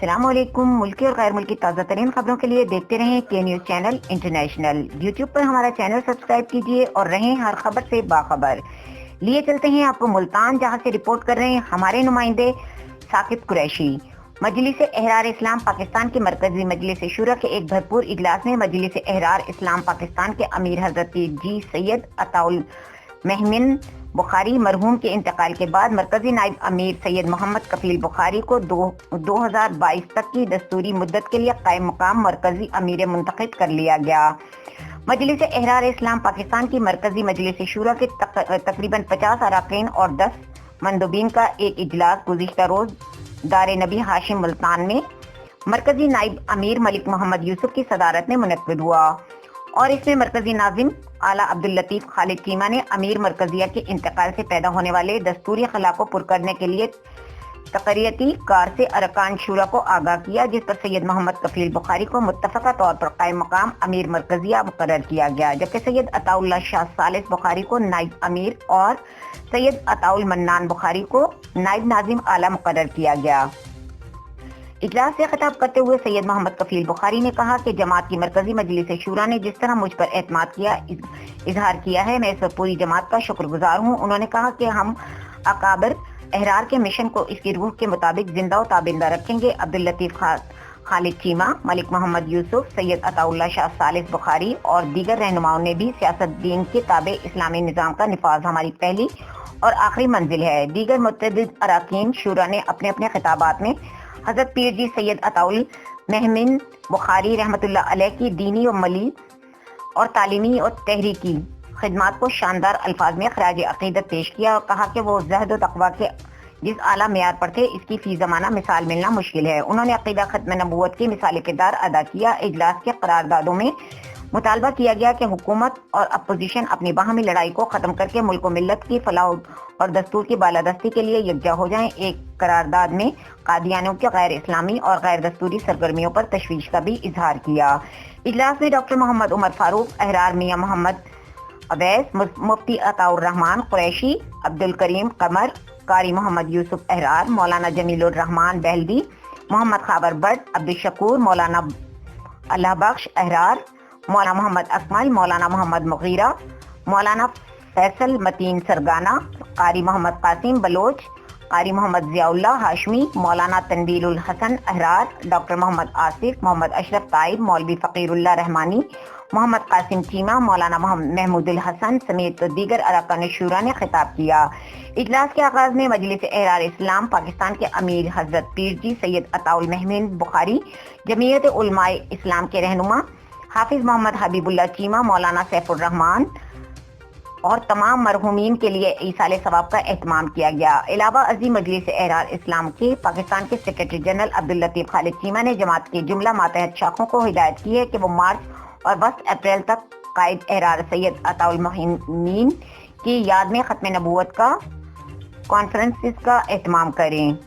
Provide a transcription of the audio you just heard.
अस्सलाम वालेकुम। मुल्की और गैर मुल्की ताज़ा तरीन खबरों के लिए देखते रहें के न्यूज़ चैनल इंटरनेशनल। यूट्यूब पर हमारा चैनल सब्सक्राइब कीजिए और रहें हर खबर से बाखबर। लिए चलते हैं आपको मुल्तान, जहां से रिपोर्ट कर रहे हैं हमारे नुमाइंदे साकिब कुरैशी। मजलिस एहरार इस्लाम पाकिस्तान के मरकजी मजलिस शुरा के एक भरपूर इजलास में मजलिस एहरार इस्लाम पाकिस्तान के अमीर हजरत जी सैयद अताउल महमिन बुखारी मरहूम के इंतकाल के बाद मरकजी नायब अमीर सैयद मोहम्मद कफील बुखारी को 2022 तक की दस्तूरी मुद्दत के लिए कायम मुकाम मरकजी अमीर मुंतखब कर लिया गया। मजलिस एहरार इस्लाम पाकिस्तान की मरकजी मजलिस शूरा के तकरीबन 50 अरकान और 10 मंदुबीन का एक इजलास गुज़िश्ता रोज दार नबी हाशिम मुल्तान में मरकजी नायब अमीर मलिक मोहम्मद यूसुफ की सदारत में मुनक्किद हुआ और इसमें मरकजी नाजिम आला अब्दुल लतीफ खालिद चीमा ने अमीर मरकजिया के इंतकाल से पैदा होने वाले दस्तूरी खला को पुर करने के लिए तकरीती कार से अरकान शूरा को आगाह किया, जिस पर सैयद मोहम्मद कफील बुखारी को मुत्तफ़क़ा तौर पर कायम मकाम अमीर मरकजिया मुकर्रर किया गया, जबकि सैयद अताउल्लाह शाह सालिस बुखारी को नायब अमीर और सैयद अताउल मन्नान बुखारी को नायब नाजिम आला मुकर्रर किया गया। इजलास से खिताब करते हुए सैयद मोहम्मद कफील बुखारी ने कहा कि जमात की मरकजी मजलिस शूरा ने जिस तरह मुझ पर एतमाद किया इजहार किया है, मैं इस पर पूरी जमात का शुक्रगुजार हूँ। उन्होंने कहा कि हम अकाबर एहरार के मिशन को इसकी रूह के मुताबिक जिंदा और ताबिंदा रखेंगे। अब्दुल लतीफ खालिद चीमा, मलिक मोहम्मद यूसुफ, सैयद अताउल्लाह शाह सालिस बुखारी और दीगर रहनुमाओं ने भी सियासत दीन के ताबे इस्लामी निज़ाम का निफाज हमारी पहली और आखिरी मंजिल है। दीगर मुतअद्दिद अरकान शूरा ने अपने अपने खिताबात में हजरत पीर जी सैयद अताउल महमिन बुखारी रहमतुल्लाह अलैह की दीनी और मली और तालीमी और तहरीकी खिदमात को शानदार अल्फाज में खराज अकीदत पेश किया और कहा कि वो ज़हद व तक़वा के जिस आला मेयार पर थे, इसकी फी ज़माना मिसाल मिलना मुश्किल है। उन्होंने अकीदा खत्म नबूवत की मिसाल किरदार अदा किया। इजलास के करारदादों में मुतालबा किया गया कि हुकूमत और अपोजिशन अपनी बाहमी लड़ाई को ख़त्म करके मुल्क मिल्लत की फलाह और दस्तूर की बालादस्ती के लिए यकजा हो जाएं। एक करारदाद में कादियानियों के गैर इस्लामी और गैर दस्तूरी सरगर्मियों पर तशवीश का भी इजहार किया। इजलास में डॉक्टर मोहम्मद उमर फारूक एहरार, मियाँ मोहम्मद अवैस, मुफ्ती अताउर रहमान कुरैशी, अब्दुल करीम कमर, कारी मोहम्मद यूसुफ एहरार, मौलाना Jamilur Rahman बहलवी, Mohammad खाबर but, Abdul Shakoor, Maulana Allah Bakhsh Ehrar, Maulana Mohammad Akmal, Maulana Mohammad Mughira, मौलाना फैसल मतीन सरगाना, कारी मोहम्मद कासिम बलोच, कारी मोहम्मद जियाउल्लाह हाशमी, मौलाना तनवीरुल हसन एहरार, डॉक्टर मोहम्मद आसिफ, मोहम्मद अशरफ ताइब, मौलवी फ़कीरुल्लाह रहमानी, मोहम्मद कासिम चीमा, मौलाना महमूदुल हसन समेत दीगर अरकान शूरा ने खिताब किया। इजलास के आगाज में मजलिस एहरार इस्लाम पाकिस्तान के अमीर हजरत पीर जी सैयद अताउल महमिन बुखारी, जमीयत उलमाए इस्लाम के रहनुमा हाफिज मोहम्मद हबीबुल्लाह चीमा, मौलाना सैफुर रहमान और तमाम मरहूमीन के लिए ईसाले सवाब का एहतमाम किया गया। अलावा अजी मजलिस एहरार इस्लाम के पाकिस्तान के सेक्रेटरी जनरल अब्दुल लतीफ खालिद चीमा ने जमात के जुमला मातहत शाखों को हिदायत की है कि वो मार्च और 20 अप्रैल तक कायद एहरार सैयद अताउल महमिन की याद में खत्म नबूवत का कॉन्फ्रेंसिस का एहतमाम करें।